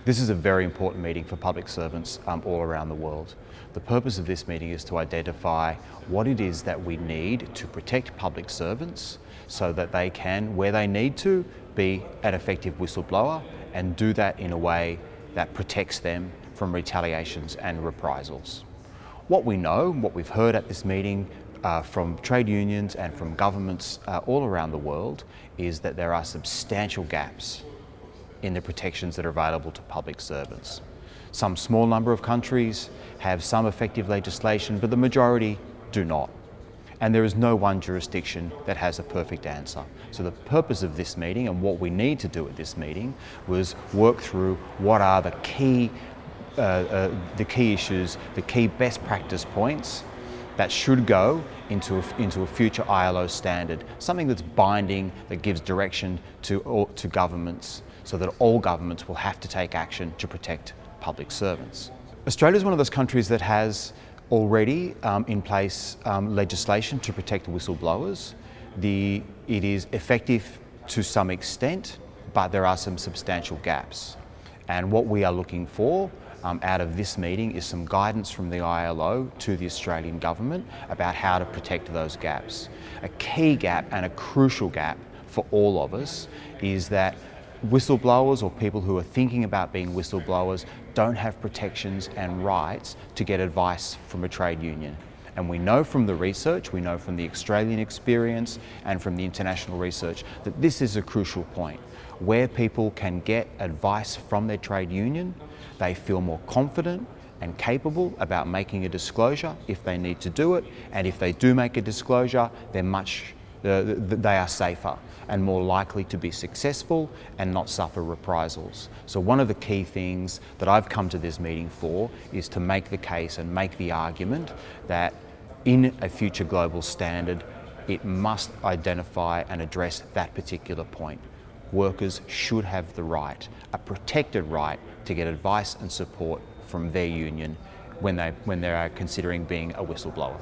This is a very important meeting for public servants all around the world. The purpose of this meeting is to identify what it is that we need to protect public servants so that they can, where they need to, be an effective whistleblower and do that in a way that protects them from retaliations and reprisals. What we know, what we've heard at this meeting from trade unions and from governments all around the world is that there are substantial gaps in the protections that are available to public servants. Some small number of countries have some effective legislation, but the majority do not. And there is no one jurisdiction that has a perfect answer. So the purpose of this meeting and what we need to do at this meeting was work through what are the key issues, the key best practice points that should go into a future ILO standard, something that's binding, that gives direction to governments, so that all governments will have to take action to protect public servants. Australia is one of those countries that has already in place legislation to protect whistleblowers. It is effective to some extent, but there are some substantial gaps. And what we are looking for out of this meeting is some guidance from the ILO to the Australian government about how to protect those gaps. A key gap and a crucial gap for all of us is that whistleblowers or people who are thinking about being whistleblowers don't have protections and rights to get advice from a trade union. And we know from the research, we know from the Australian experience and from the international research that this is a crucial point. Where people can get advice from their trade union, they feel more confident and capable about making a disclosure if they need to do it, and if they do make a disclosure, they are safer and more likely to be successful and not suffer reprisals. So one of the key things that I've come to this meeting for is to make the case and make the argument that in a future global standard, it must identify and address that particular point. Workers should have the right, a protected right, to get advice and support from their union when they are considering being a whistleblower.